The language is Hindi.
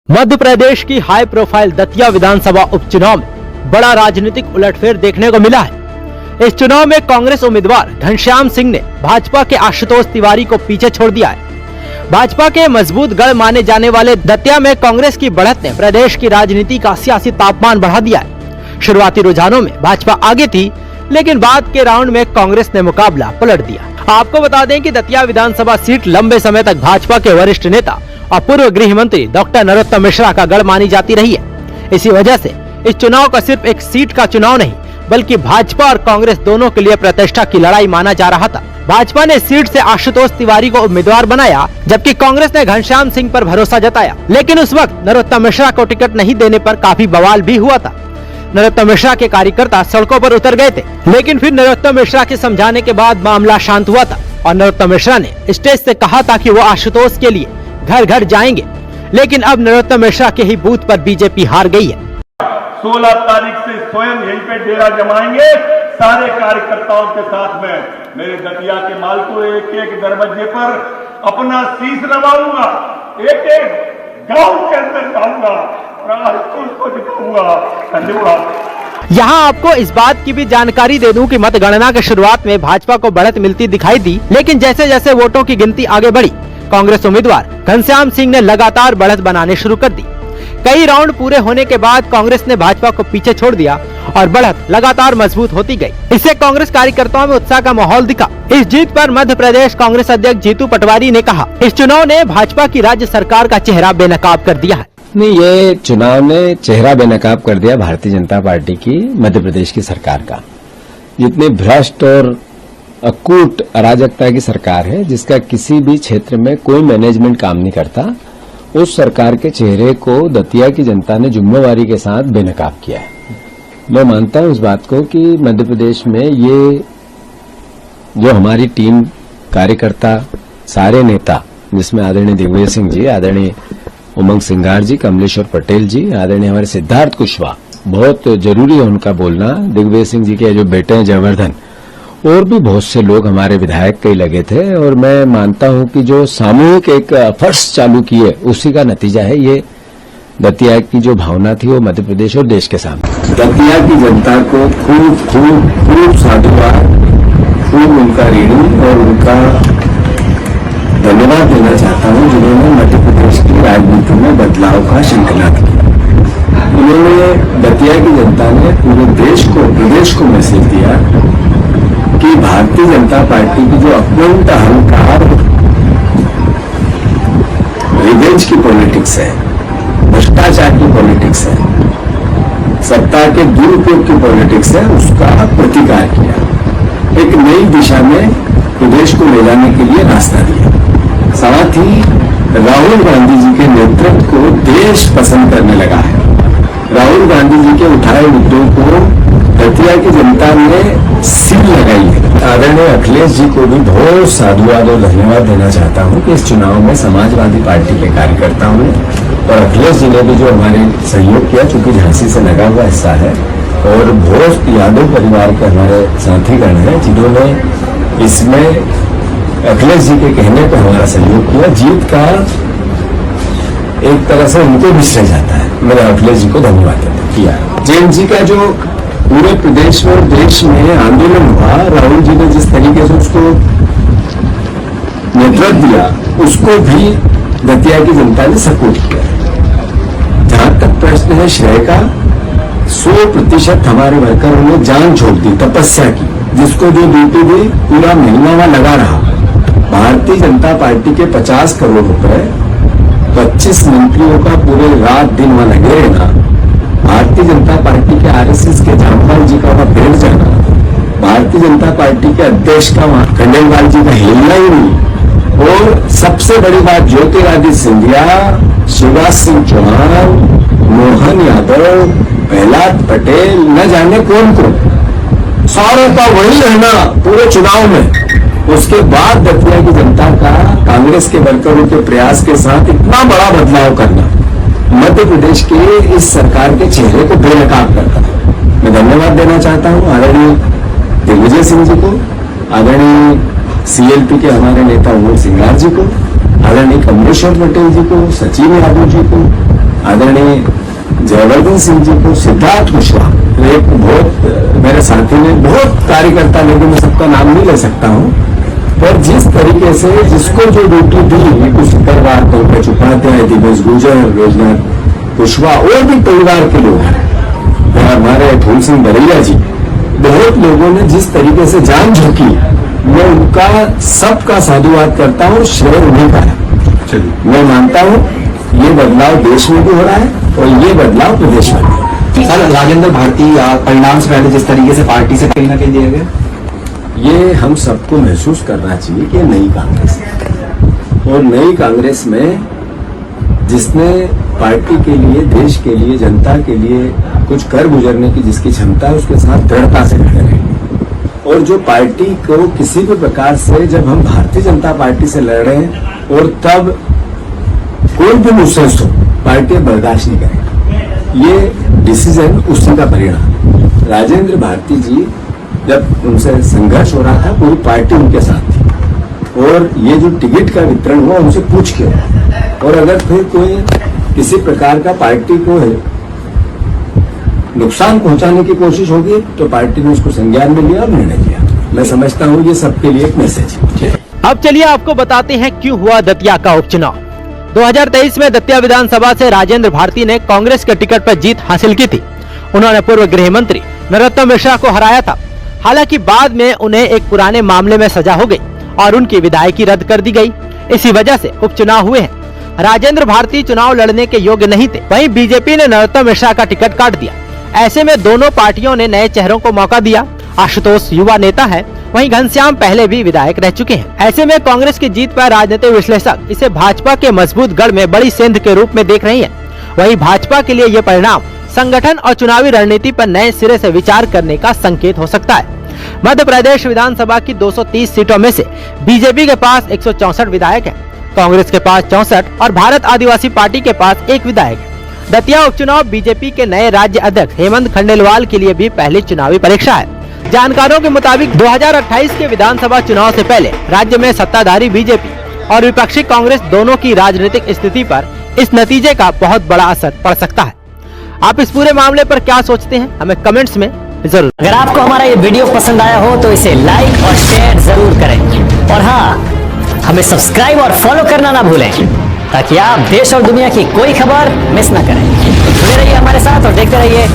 मध्य प्रदेश की हाई प्रोफाइल दतिया विधानसभा उपचुनाव में बड़ा राजनीतिक उलटफेर देखने को मिला है। इस चुनाव में कांग्रेस उम्मीदवार घनश्याम सिंह ने भाजपा के आशुतोष तिवारी को पीछे छोड़ दिया है। भाजपा के मजबूत गढ़ माने जाने वाले दतिया में कांग्रेस की बढ़त ने प्रदेश की राजनीति का सियासी तापमान बढ़ा दिया है। शुरुआती रुझानों में भाजपा आगे थी, लेकिन बाद के राउंड में कांग्रेस ने मुकाबला पलट दिया। आपको बता दें कि दतिया विधानसभा सीट लंबे समय तक भाजपा के वरिष्ठ नेता और पूर्व गृह मंत्री डॉक्टर नरोत्तम मिश्रा का गढ़ मानी जाती रही है। इसी वजह से इस चुनाव का सिर्फ एक सीट का चुनाव नहीं, बल्कि भाजपा और कांग्रेस दोनों के लिए प्रतिष्ठा की लड़ाई माना जा रहा था। भाजपा ने सीट से आशुतोष तिवारी को उम्मीदवार बनाया, जबकि कांग्रेस ने घनश्याम सिंह पर भरोसा जताया। लेकिन उस वक्त नरोत्तम मिश्रा को टिकट नहीं देने पर काफी बवाल भी हुआ था। नरोत्तम मिश्रा के कार्यकर्ता सड़कों पर उतर गए थे, लेकिन फिर नरोत्तम मिश्रा के समझाने के बाद मामला शांत हुआ था और नरोत्तम मिश्रा ने स्टेज से कहा था कि वो आशुतोष के लिए घर घर जाएंगे। लेकिन अब नरोत्तम मिश्रा के ही बूथ पर बीजेपी हार गई है। 16 तारीख से स्वयं यहीं पे डेरा जमाएंगे सारे कार्यकर्ताओं के साथ में। मेरे दतिया के माल को एक एक दरवाजे पर अपना शीश नवाऊंगा, एक एक गांव के अंदर जाऊंगा और को दिखाऊंगा। धन्यवाद। यहाँ आपको इस बात की भी जानकारी दे दूं कि मतगणना के शुरुआत में भाजपा को बढ़त मिलती दिखाई दी, लेकिन जैसे जैसे वोटों की गिनती आगे बढ़ी, कांग्रेस उम्मीदवार घनश्याम सिंह ने लगातार बढ़त बनाने शुरू कर दी। कई राउंड पूरे होने के बाद कांग्रेस ने भाजपा को पीछे छोड़ दिया और बढ़त लगातार मजबूत होती गई। इससे कांग्रेस कार्यकर्ताओं में उत्साह का माहौल दिखा। इस जीत पर मध्य प्रदेश कांग्रेस अध्यक्ष जीतू पटवारी ने कहा, इस चुनाव ने भाजपा की राज्य सरकार का चेहरा बेनकाब कर दिया है। नहीं, ये चुनाव ने चेहरा बेनकाब कर दिया भारतीय जनता पार्टी की मध्य प्रदेश की सरकार का। जितनी भ्रष्ट और अकूट अराजकता की सरकार है, जिसका किसी भी क्षेत्र में कोई मैनेजमेंट काम नहीं करता, उस सरकार के चेहरे को दतिया की जनता ने जिम्मेवारी के साथ बेनकाब किया है। मैं मानता हूं इस बात को कि मध्य प्रदेश में ये जो हमारी टीम कार्यकर्ता सारे नेता, जिसमें आदरणीय दिग्विजय सिंह जी, आदरणीय उमंग सिंगार जी, कमलेश्वर पटेल जी, आदरणीय हमारे सिद्धार्थ कुशवाहा, बहुत जरूरी है उनका बोलना। दिग्विजय सिंह जी के जो बेटे हैं जयवर्धन, और भी बहुत से लोग हमारे विधायक कई लगे थे। और मैं मानता हूं कि जो सामूहिक एक एफर्ट्स चालू किए, उसी का नतीजा है ये। दतिया की जो भावना थी वो मध्य प्रदेश और देश के सामने। दतिया की जनता को खूब खूब खूब साधुवाद, खूब उनका ऋणी और उनका धन्यवाद देना चाहता हूं, जिन्होंने मध्य प्रदेश की राजनीति में बदलाव का श्रृंखला किया। उन्होंने दतिया की जनता ने पूरे देश को, प्रदेश को मैसेज दिया कि भारतीय जनता पार्टी की जो अत्यंत अहंकार रिवेंज की पॉलिटिक्स है, भ्रष्टाचार की पॉलिटिक्स है, सत्ता के दुरुपयोग की पॉलिटिक्स है, उसका प्रतिकार किया। एक नई दिशा में प्रदेश को ले जाने के लिए रास्ता दिया। साथ ही राहुल गांधी जी के नेतृत्व को देश पसंद करने लगा है। राहुल गांधी जी के उठाए मुद्दों को दतिया की जनता ने सील लगाई है। आदरणीय अखिलेश जी को भी बहुत साधुवाद और धन्यवाद देना चाहता हूं कि इस चुनाव में समाजवादी पार्टी के कार्यकर्ताओं ने और अखिलेश जी ने भी जो हमारे सहयोग किया, चूंकि झांसी से लगा हुआ हिस्सा है, और बहुत यादव परिवार के हमारे साथीगण हैं जिन्होंने इसमें अखिलेश जी के कहने पर हमारा सहयोग किया। जीत का एक तरह से उनको भी श्रेय जाता है। मैंने अखिलेश जी को धन्यवाद किया। जैन जी का जो पूरे प्रदेश और देश में आंदोलन हुआ, राहुल जी ने जिस तरीके से उसको नेतृत्व दिया, उसको भी दतिया की जनता ने सपोर्ट किया। जहां तक प्रश्न है श्रेय का, 100% हमारे वर्करों ने जान छोड़ दी, तपस्या की, जिसको जो ड्यूटी दी पूरा महीना वहां लगा रहा। भारतीय जनता पार्टी के 50 करोड़ रुपए 25 मंत्रियों का पूरे रात दिन वहां लगे रहना, भारतीय जनता पार्टी के आरएसएस के जामवाल जी का वहां बैठ जाना, भारतीय जनता पार्टी के अध्यक्ष का वहां खंडेलवाल जी का हिलना ही नहीं, और सबसे बड़ी बात ज्योतिरादित्य सिंधिया, शिवराज सिंह चौहान, मोहन यादव, प्रहलाद पटेल, न जाने कौन को, सारों का वही रहना पूरे चुनाव में। उसके बाद दतिया की जनता का कांग्रेस के वर्करों के प्रयास के साथ इतना बड़ा बदलाव करना मध्य प्रदेश के इस सरकार के चेहरे को बेनकाब करता है। मैं धन्यवाद देना चाहता हूं आदरणीय दिग्विजय सिंह जी को, आदरणीय सीएलपी के हमारे नेता उमंग सिंगार जी को, आदरणीय कमलेश्वर पटेल जी को, सचिन यादव जी को, आदरणीय जयवर्धन सिंह जी को, सिद्धार्थ कुशवाहा, एक बहुत मेरे साथी ने, बहुत कार्यकर्ता, लेकिन मैं सबका नाम नहीं ले सकता हूं, पर जिस तरीके से जिसको जो ड्यूटी दी, कुछ करवार पंकज उपाध्याय, दिनेश गुर्जर, रोजनाथ कुशवाहा और भी परिवार के लोग हैं, हमारे फूल सिंह बरैया जी, बहुत लोगों ने जिस तरीके से जान झोंकी, मैं उनका सबका साधुवाद करता हूं, श्रेय उन्हीं का है। मैं मानता हूं ये बदलाव देश में भी हो रहा है और ये बदलाव प्रदेश में भी। सर, राजेंद्र भारती परिणाम से पहले जिस तरीके से पार्टी से कहीं ना कहीं दिया गया, ये हम सबको महसूस करना चाहिए कि नई कांग्रेस है, और नई कांग्रेस में जिसने पार्टी के लिए, देश के लिए, जनता के लिए कुछ कर गुजरने की जिसकी क्षमता है, उसके साथ दृढ़ता से खड़े रहे। और जो पार्टी को किसी भी प्रकार से, जब हम भारतीय जनता पार्टी से लड़ रहे हैं और तब कोई भी नुकसान हो, पार्टी बर्दाश्त नहीं करेगी। ये डिसीजन उसी का परिणाम। राजेंद्र भारती जी, जब उनसे संघर्ष हो रहा था, पूरी पार्टी उनके साथ थी, और ये जो टिकट का वितरण हुआ उनसे पूछ के हुआ, और अगर फिर कोई किसी प्रकार का पार्टी को नुकसान पहुंचाने की कोशिश होगी तो पार्टी ने उसको संज्ञान में लिया और निर्णय लिया। मैं समझता हूं ये सबके लिए एक मैसेज है। अब चलिए आपको बताते हैं क्यों हुआ दतिया का उपचुनाव। 2023 में दतिया विधानसभा से राजेंद्र भारती ने कांग्रेस के टिकट पर जीत हासिल की थी। उन्होंने पूर्व गृह मंत्री नरोत्तम मिश्रा को हराया था। हालांकि बाद में उन्हें एक पुराने मामले में सजा हो गई और उनकी विधायकी रद्द कर दी गई। इसी वजह से उपचुनाव हुए हैं। राजेंद्र भारती चुनाव लड़ने के योग्य नहीं थे। वहीं बीजेपी ने नरोत्तम मिश्रा का टिकट काट दिया। ऐसे में दोनों पार्टियों ने नए चेहरों को मौका दिया। आशुतोष युवा नेता है, वहीं घनश्याम पहले भी विधायक रह चुके हैं। ऐसे में कांग्रेस की जीत पर राजनीतिक विश्लेषक इसे भाजपा के मजबूत गढ़ में बड़ी सेंध के रूप में देख रही हैं। वहीं भाजपा के लिए ये परिणाम संगठन और चुनावी रणनीति पर नए सिरे से विचार करने का संकेत हो सकता है। मध्य प्रदेश विधानसभा की 230 सीटों में से बीजेपी के पास 164 विधायक हैं, कांग्रेस के पास 64 और भारत आदिवासी पार्टी के पास 1 विधायक है। दतिया उपचुनाव बीजेपी के नए राज्य अध्यक्ष हेमंत खंडेलवाल के लिए भी पहली चुनावी परीक्षा है। जानकारों के मुताबिक 2028 के विधानसभा चुनाव से पहले राज्य में सत्ताधारी बीजेपी और विपक्षी कांग्रेस दोनों की राजनीतिक स्थिति पर इस नतीजे का बहुत बड़ा असर पड़ सकता है। आप इस पूरे मामले पर क्या सोचते हैं, हमें कमेंट्स में जरूर। अगर आपको हमारा ये वीडियो पसंद आया हो तो इसे लाइक और शेयर जरूर करें, और हाँ, हमें सब्सक्राइब और फॉलो करना ना भूलें, ताकि आप देश और दुनिया की कोई खबर मिस ना करें। जुड़े रहिए हमारे साथ और देखते रहिए